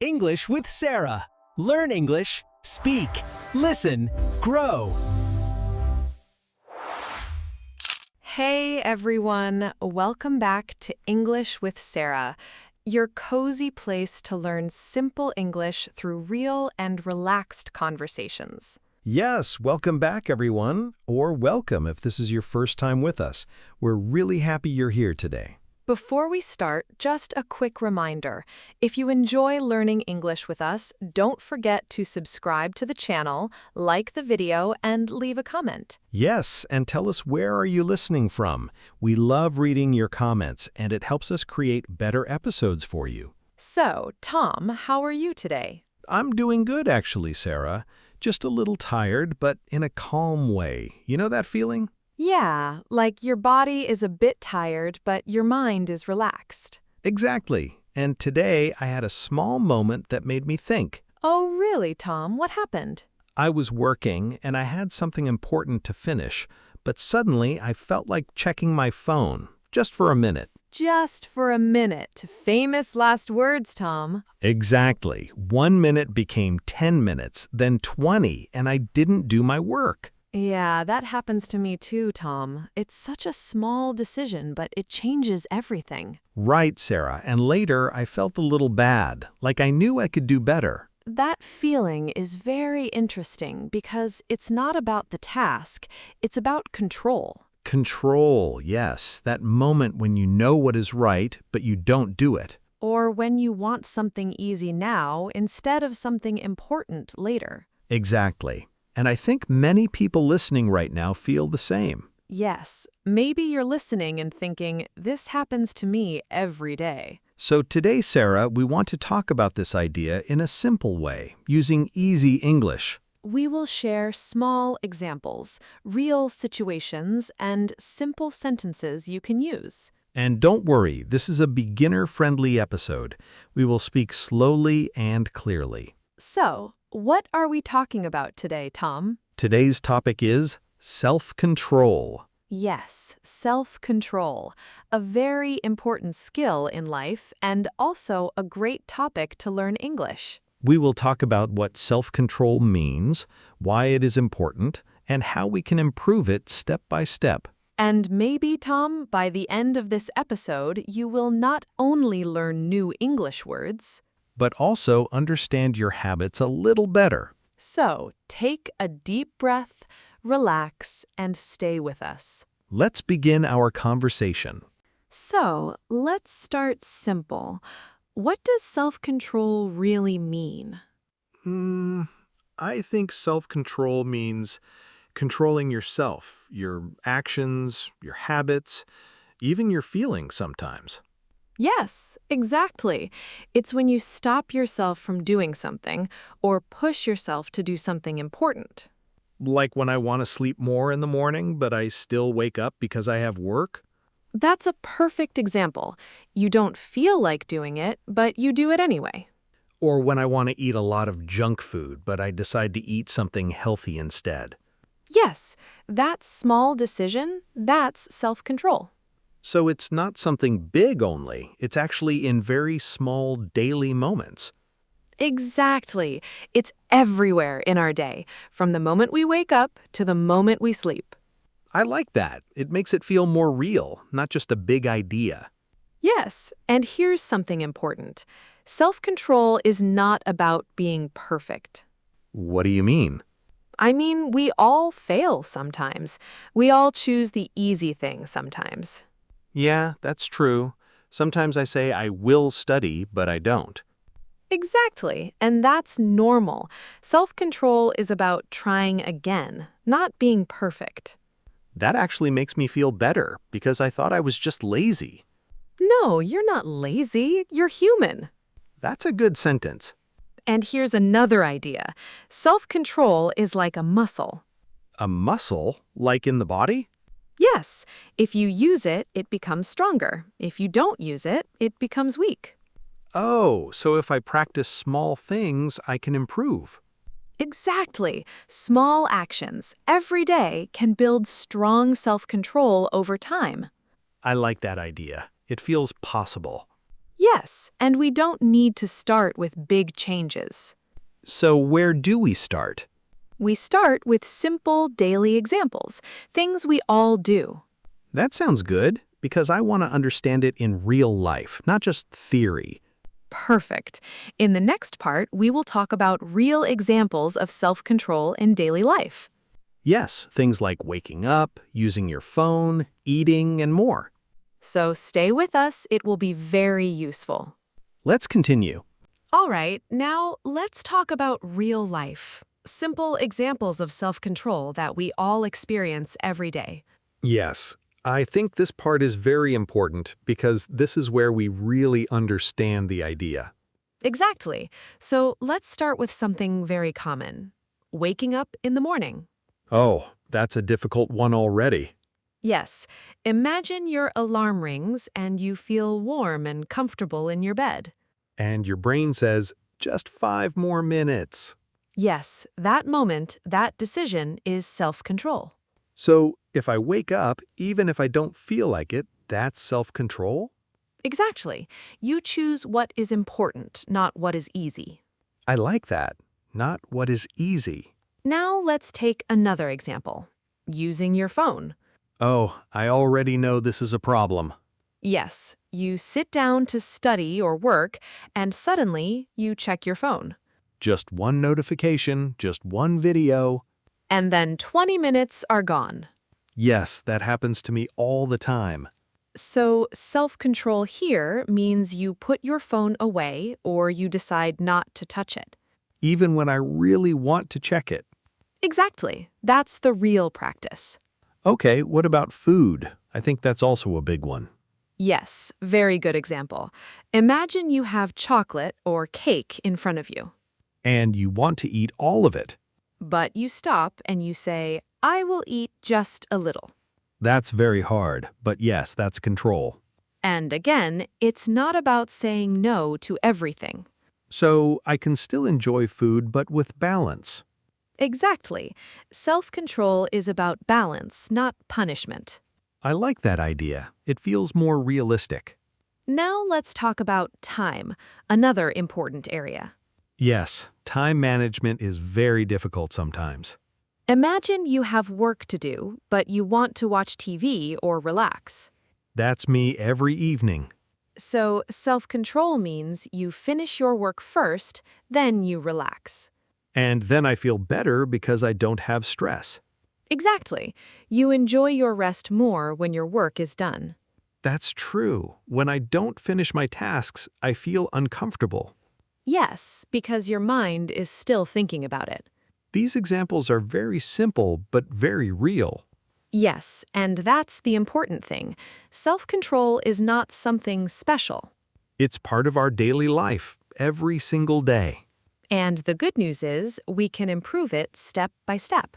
English with Sarah. Learn English, speak, listen, grow. Hey everyone, welcome back to English with Sarah, your cozy place to learn simple English through real and relaxed conversations. Yes, welcome back, everyone, or welcome if this is your first time with us. We're really happy you're here today. Before we start, just a quick reminder. If you enjoy learning English with us, don't forget to subscribe to the channel, like the video, and leave a comment. Yes, and tell us where are you listening from. We love reading your comments, and it helps us create better episodes for you. So, Tom, how are you today? I'm doing good, actually, Sarah. Just a little tired, but in a calm way. You know that feeling? Yeah, like your body is a bit tired, but your mind is relaxed. Exactly. And today I had a small moment that made me think. Oh, really, Tom? What happened? I was working and I had something important to finish, but suddenly I felt like checking my phone, just for a minute. Just for a minute. Famous last words, Tom. Exactly. 1 minute became 10 minutes, then 20, and I didn't do my work. Yeah, that happens to me too, Tom. It's such a small decision, but it changes everything. Right, Sarah, and later I felt a little bad, like I knew I could do better. That feeling is very interesting because it's not about the task, it's about control. Control, yes, that moment when you know what is right, but you don't do it. Or when you want something easy now instead of something important later. Exactly. And I think many people listening right now feel the same. Yes, maybe you're listening and thinking, this happens to me every day. So today, Sarah, we want to talk about this idea in a simple way, using easy English. We will share small examples, real situations, and simple sentences you can use. And don't worry, this is a beginner-friendly episode. We will speak slowly and clearly. So, what are we talking about today, Tom? Today's topic is self-control. Yes, self-control, a very important skill in life and also a great topic to learn English. We will talk about what self-control means, why it is important, and how we can improve it step by step. And maybe, Tom, by the end of this episode, you will not only learn new English words, but also understand your habits a little better. So, take a deep breath, relax, and stay with us. Let's begin our conversation. So, let's start simple. What does self-control really mean? I think self-control means controlling yourself, your actions, your habits, even your feelings sometimes. Yes, exactly. It's when you stop yourself from doing something or push yourself to do something important. Like when I want to sleep more in the morning, but I still wake up because I have work? That's a perfect example. You don't feel like doing it, but you do it anyway. Or when I want to eat a lot of junk food, but I decide to eat something healthy instead. Yes, that small decision, that's self-control. So it's not something big only, it's actually in very small daily moments. Exactly. It's everywhere in our day, from the moment we wake up to the moment we sleep. I like that. It makes it feel more real, not just a big idea. Yes, and here's something important. Self-control is not about being perfect. What do you mean? I mean, we all fail sometimes. We all choose the easy thing sometimes. Yeah, that's true. Sometimes I say I will study, but I don't. Exactly, and that's normal. Self-control is about trying again, not being perfect. That actually makes me feel better, because I thought I was just lazy. No, you're not lazy. You're human. That's a good sentence. And here's another idea. Self-control is like a muscle. A muscle, like in the body? Yes, if you use it, it becomes stronger. If you don't use it, it becomes weak. Oh, so if I practice small things, I can improve. Exactly. Small actions every day can build strong self-control over time. I like that idea. It feels possible. Yes, and we don't need to start with big changes. So where do we start? We start with simple daily examples, things we all do. That sounds good, because I want to understand it in real life, not just theory. Perfect. In the next part, we will talk about real examples of self-control in daily life. Yes, things like waking up, using your phone, eating, and more. So stay with us, it will be very useful. Let's continue. All right, now let's talk about real life. Simple examples of self-control that we all experience every day. Yes, I think this part is very important because this is where we really understand the idea. Exactly. So let's start with something very common. Waking up in the morning. Oh, that's a difficult one already. Yes, imagine your alarm rings and you feel warm and comfortable in your bed. And your brain says, just 5 more minutes. Yes, that moment, that decision is self-control. So if I wake up, even if I don't feel like it, that's self-control? Exactly. You choose what is important, not what is easy. I like that. Not what is easy. Now let's take another example. Using your phone. Oh, I already know this is a problem. Yes, you sit down to study or work, and suddenly you check your phone. Just one notification, just one video. And then 20 minutes are gone. Yes, that happens to me all the time. So self-control here means you put your phone away or you decide not to touch it. Even when I really want to check it. Exactly. That's the real practice. Okay, what about food? I think that's also a big one. Yes, very good example. Imagine you have chocolate or cake in front of you. And you want to eat all of it. But you stop and you say, I will eat just a little. That's very hard, but yes, that's control. And again, it's not about saying no to everything. So I can still enjoy food, but with balance. Exactly. Self-control is about balance, not punishment. I like that idea. It feels more realistic. Now let's talk about time, another important area. Yes, time management is very difficult sometimes. Imagine you have work to do, but you want to watch TV or relax. That's me every evening. So self-control means you finish your work first, then you relax. And then I feel better because I don't have stress. Exactly. You enjoy your rest more when your work is done. That's true. When I don't finish my tasks, I feel uncomfortable. Yes, because your mind is still thinking about it. These examples are very simple, but very real. Yes, and that's the important thing. Self-control is not something special. It's part of our daily life, every single day. And the good news is we can improve it step by step.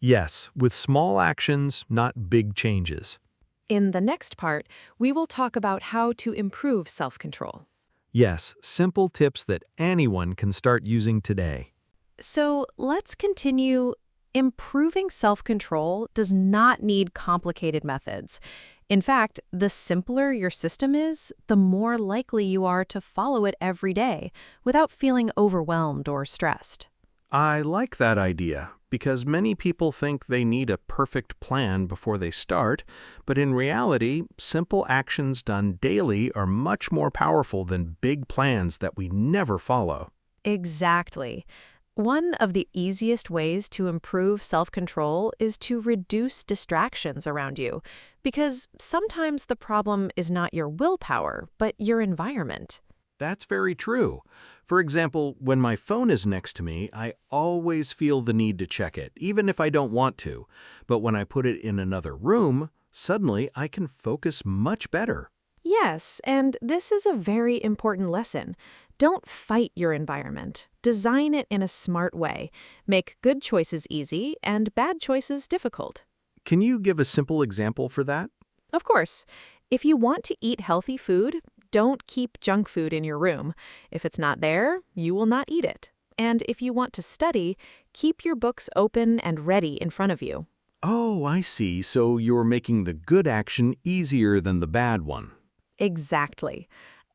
Yes, with small actions, not big changes. In the next part, we will talk about how to improve self-control. Yes, simple tips that anyone can start using today. So let's continue. Improving self-control does not need complicated methods. In fact, the simpler your system is, the more likely you are to follow it every day without feeling overwhelmed or stressed. I like that idea because many people think they need a perfect plan before they start, but in reality, simple actions done daily are much more powerful than big plans that we never follow. Exactly. One of the easiest ways to improve self-control is to reduce distractions around you, because sometimes the problem is not your willpower, but your environment. That's very true. For example, when my phone is next to me, I always feel the need to check it, even if I don't want to. But when I put it in another room, suddenly I can focus much better. Yes, and this is a very important lesson. Don't fight your environment. Design it in a smart way. Make good choices easy and bad choices difficult. Can you give a simple example for that? Of course, if you want to eat healthy food, don't keep junk food in your room. If it's not there, you will not eat it. And if you want to study, keep your books open and ready in front of you. Oh, I see. So you're making the good action easier than the bad one. Exactly.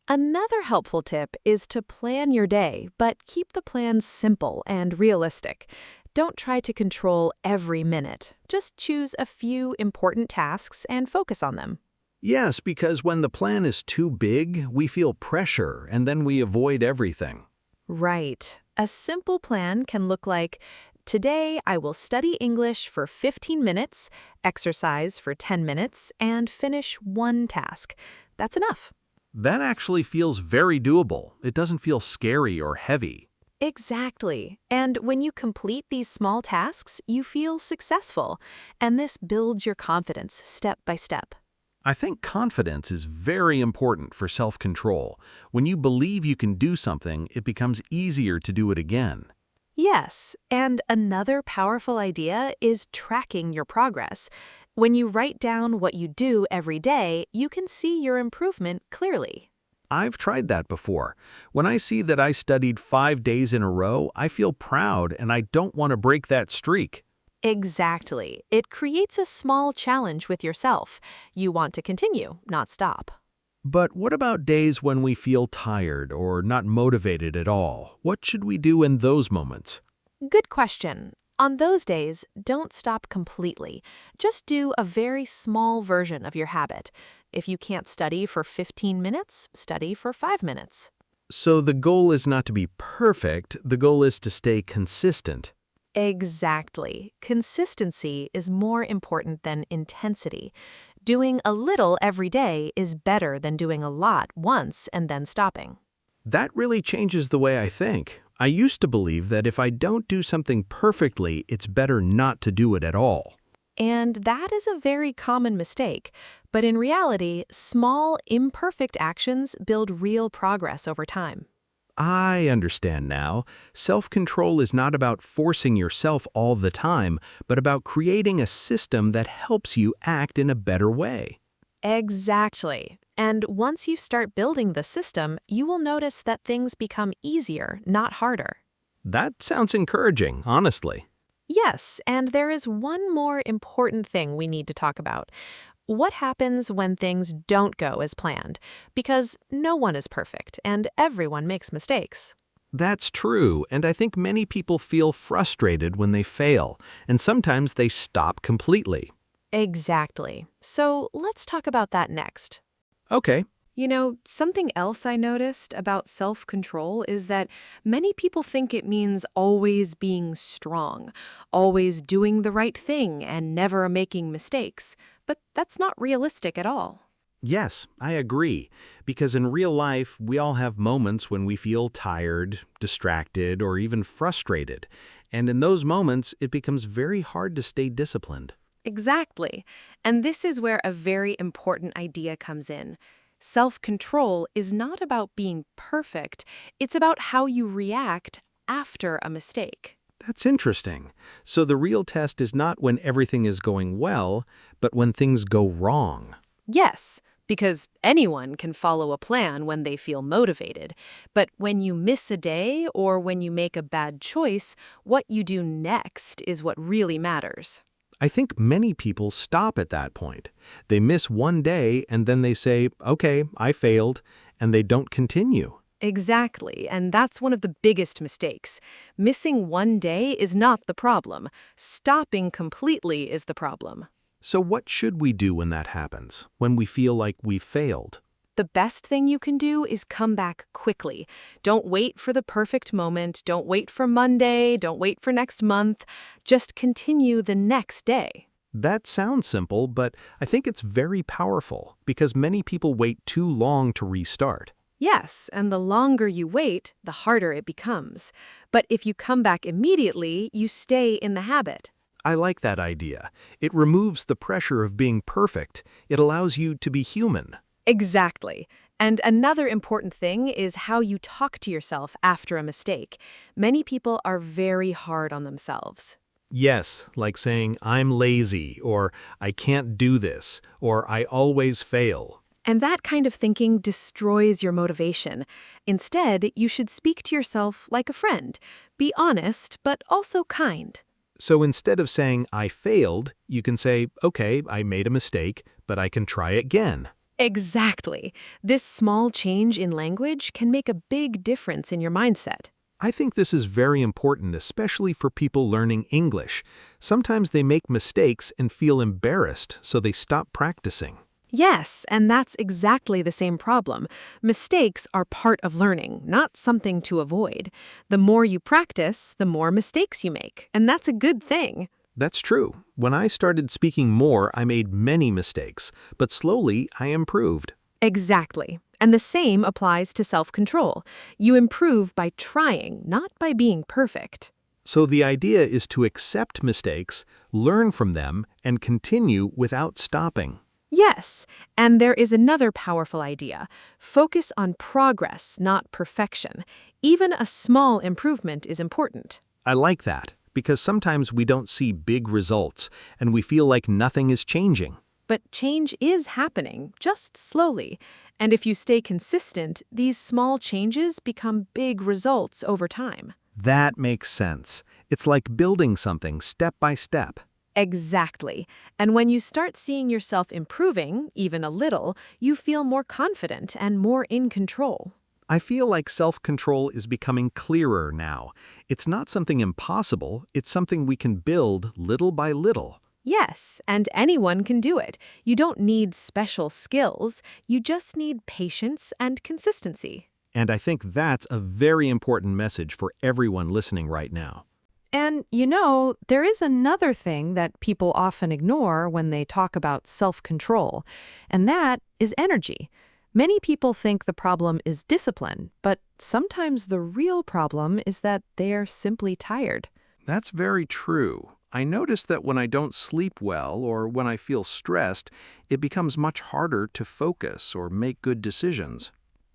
Another helpful tip is to plan your day, but keep the plan simple and realistic. Don't try to control every minute. Just choose a few important tasks and focus on them. Yes, because when the plan is too big, we feel pressure and then we avoid everything. Right. A simple plan can look like, today I will study English for 15 minutes, exercise for 10 minutes, and finish one task. That's enough. That actually feels very doable. It doesn't feel scary or heavy. Exactly. And when you complete these small tasks, you feel successful. And this builds your confidence step by step. I think confidence is very important for self-control. When you believe you can do something, it becomes easier to do it again. Yes, and another powerful idea is tracking your progress. When you write down what you do every day, you can see your improvement clearly. I've tried that before. When I see that I studied 5 days in a row, I feel proud and I don't want to break that streak. Exactly. It creates a small challenge with yourself. You want to continue, not stop. But what about days when we feel tired or not motivated at all? What should we do in those moments? Good question. On those days, don't stop completely. Just do a very small version of your habit. If you can't study for 15 minutes, study for 5 minutes. So the goal is not to be perfect, the goal is to stay consistent. Exactly. Consistency is more important than intensity. Doing a little every day is better than doing a lot once and then stopping. That really changes the way I think. I used to believe that if I don't do something perfectly, it's better not to do it at all. And that is a very common mistake. But in reality, small, imperfect actions build real progress over time. I understand now. Self-control is not about forcing yourself all the time, but about creating a system that helps you act in a better way. Exactly. And once you start building the system, you will notice that things become easier, not harder. That sounds encouraging, honestly. Yes, and there is one more important thing we need to talk about. What happens when things don't go as planned? Because no one is perfect, and everyone makes mistakes. That's true, and I think many people feel frustrated when they fail, and sometimes they stop completely. Exactly. So let's talk about that next. Okay. You know, something else I noticed about self-control is that many people think it means always being strong, always doing the right thing and never making mistakes. But that's not realistic at all. Yes, I agree, because in real life, we all have moments when we feel tired, distracted, or even frustrated. And in those moments, it becomes very hard to stay disciplined. Exactly. And this is where a very important idea comes in. Self-control is not about being perfect. It's about how you react after a mistake. That's interesting. So the real test is not when everything is going well, but when things go wrong. Yes, because anyone can follow a plan when they feel motivated. But when you miss a day or when you make a bad choice, what you do next is what really matters. I think many people stop at that point. They miss one day and then they say, okay, I failed, and they don't continue. Exactly, and that's one of the biggest mistakes. Missing one day is not the problem. Stopping completely is the problem. So what should we do when that happens, when we feel like we've failed? The best thing you can do is come back quickly. Don't wait for the perfect moment. Don't wait for Monday. Don't wait for next month. Just continue the next day. That sounds simple, but I think it's very powerful because many people wait too long to restart. Yes, and the longer you wait, the harder it becomes. But if you come back immediately, you stay in the habit. I like that idea. It removes the pressure of being perfect. It allows you to be human. Exactly. And another important thing is how you talk to yourself after a mistake. Many people are very hard on themselves. Yes, like saying, I'm lazy, or I can't do this, or I always fail. And that kind of thinking destroys your motivation. Instead, you should speak to yourself like a friend. Be honest, but also kind. So instead of saying, I failed, you can say, okay, I made a mistake, but I can try again. Exactly. This small change in language can make a big difference in your mindset. I think this is very important, especially for people learning English. Sometimes they make mistakes and feel embarrassed, so they stop practicing. Yes, and that's exactly the same problem. Mistakes are part of learning, not something to avoid. The more you practice, the more mistakes you make, and that's a good thing. That's true. When I started speaking more, I made many mistakes, but slowly I improved. Exactly. And the same applies to self-control. You improve by trying, not by being perfect. So the idea is to accept mistakes, learn from them, and continue without stopping. Yes, and there is another powerful idea. Focus on progress, not perfection. Even a small improvement is important. I like that, because sometimes we don't see big results, and we feel like nothing is changing. But change is happening, just slowly. And if you stay consistent, these small changes become big results over time. That makes sense. It's like building something step by step. Exactly. And when you start seeing yourself improving, even a little, you feel more confident and more in control. I feel like self-control is becoming clearer now. It's not something impossible, it's something we can build little by little. Yes, and anyone can do it. You don't need special skills, you just need patience and consistency. And I think that's a very important message for everyone listening right now. And, there is another thing that people often ignore when they talk about self-control, and that is energy. Many people think the problem is discipline, but sometimes the real problem is that they are simply tired. That's very true. I notice that when I don't sleep well or when I feel stressed, it becomes much harder to focus or make good decisions.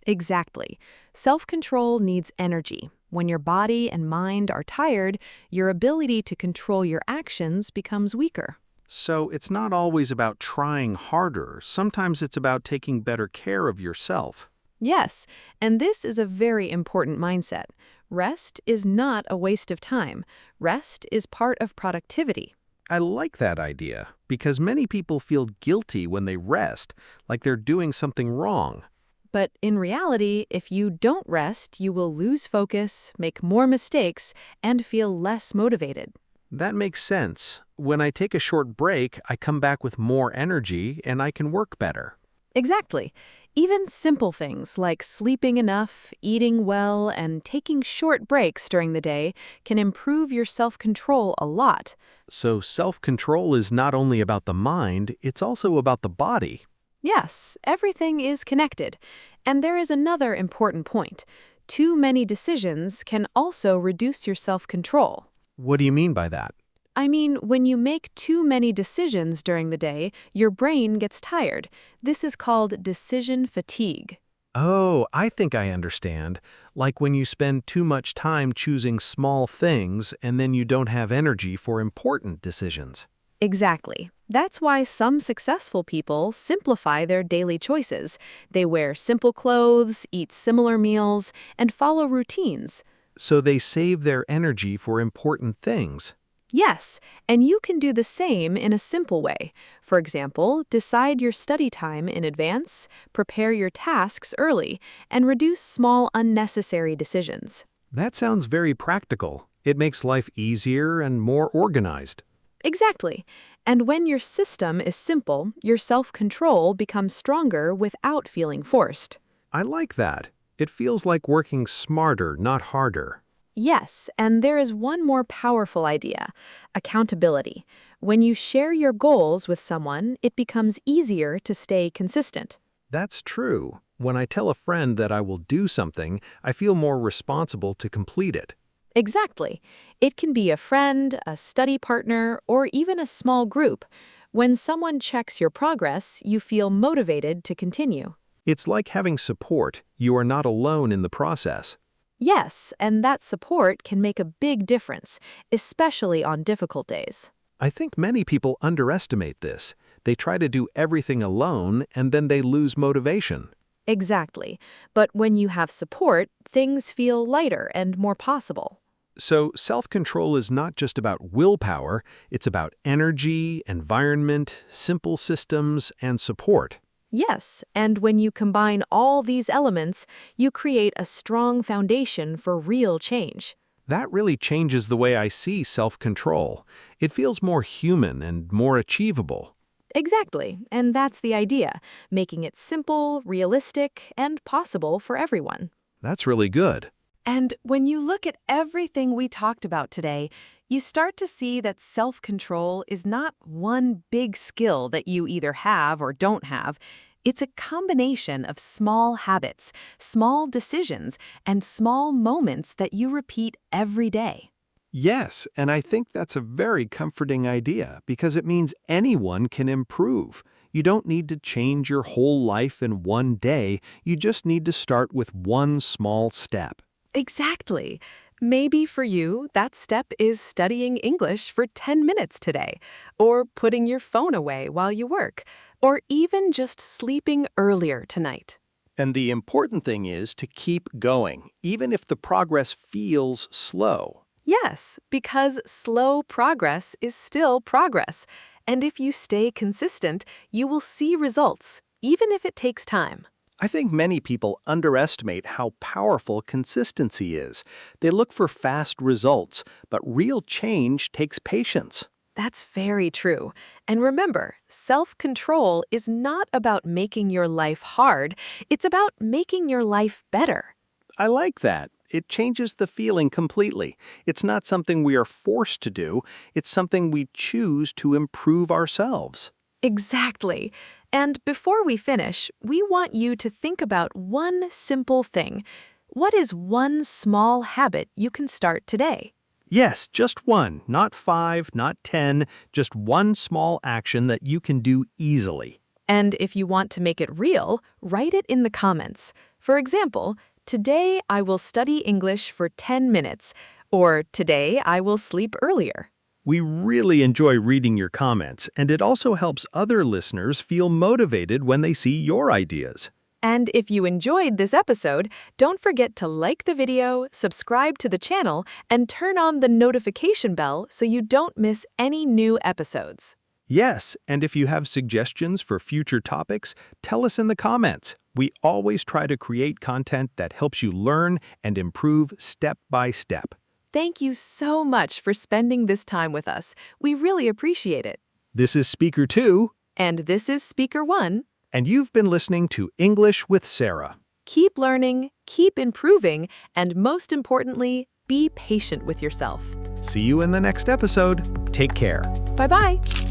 Exactly. Self-control needs energy. When your body and mind are tired, your ability to control your actions becomes weaker. So it's not always about trying harder. Sometimes it's about taking better care of yourself. Yes, and this is a very important mindset. Rest is not a waste of time. Rest is part of productivity. I like that idea because many people feel guilty when they rest, like they're doing something wrong. But in reality, if you don't rest, you will lose focus, make more mistakes, and feel less motivated. That makes sense. When I take a short break, I come back with more energy and I can work better. Exactly. Even simple things like sleeping enough, eating well, and taking short breaks during the day can improve your self-control a lot. So self-control is not only about the mind, it's also about the body. Yes, everything is connected. And there is another important point. Too many decisions can also reduce your self-control. What do you mean by that? I mean, when you make too many decisions during the day, your brain gets tired. This is called decision fatigue. Oh, I think I understand. Like when you spend too much time choosing small things and then you don't have energy for important decisions. Exactly. That's why some successful people simplify their daily choices. They wear simple clothes, eat similar meals, and follow routines. So they save their energy for important things. Yes, and you can do the same in a simple way. For example, decide your study time in advance, prepare your tasks early, and reduce small unnecessary decisions. That sounds very practical. It makes life easier and more organized. Exactly. And when your system is simple, your self-control becomes stronger without feeling forced. I like that. It feels like working smarter, not harder. Yes, and there is one more powerful idea: accountability. When you share your goals with someone, it becomes easier to stay consistent. That's true. When I tell a friend that I will do something, I feel more responsible to complete it. Exactly. It can be a friend, a study partner, or even a small group. When someone checks your progress, you feel motivated to continue. It's like having support. You are not alone in the process. Yes, and that support can make a big difference, especially on difficult days. I think many people underestimate this. They try to do everything alone and then they lose motivation. Exactly. But when you have support, things feel lighter and more possible. So self-control is not just about willpower, it's about energy, environment, simple systems, and support. Yes, and when you combine all these elements, you create a strong foundation for real change. That really changes the way I see self-control. It feels more human and more achievable. Exactly, and that's the idea, making it simple, realistic, and possible for everyone. That's really good. And when you look at everything we talked about today, you start to see that self-control is not one big skill that you either have or don't have. It's a combination of small habits, small decisions, and small moments that you repeat every day. Yes, and I think that's a very comforting idea because it means anyone can improve. You don't need to change your whole life in one day. You just need to start with one small step. Exactly. Maybe for you, that step is studying English for 10 minutes today, or putting your phone away while you work, or even just sleeping earlier tonight. And the important thing is to keep going, even if the progress feels slow. Yes, because slow progress is still progress. And if you stay consistent, you will see results, even if it takes time. I think many people underestimate how powerful consistency is. They look for fast results, but real change takes patience. That's very true. And remember, self-control is not about making your life hard, it's about making your life better. I like that. It changes the feeling completely. It's not something we are forced to do, it's something we choose to improve ourselves. Exactly. And before we finish, we want you to think about one simple thing. What is one small habit you can start today? Yes, just one, not 5, not 10, just one small action that you can do easily. And if you want to make it real, write it in the comments. For example, today I will study English for 10 minutes, or today I will sleep earlier. We really enjoy reading your comments, and it also helps other listeners feel motivated when they see your ideas. And if you enjoyed this episode, don't forget to like the video, subscribe to the channel, and turn on the notification bell so you don't miss any new episodes. Yes, and if you have suggestions for future topics, tell us in the comments. We always try to create content that helps you learn and improve step by step. Thank you so much for spending this time with us. We really appreciate it. This is Speaker 2, And this is Speaker 1. and you've been listening to English with Sarah. Keep learning, keep improving, and most importantly, be patient with yourself. See you in the next episode. Take care. Bye-bye.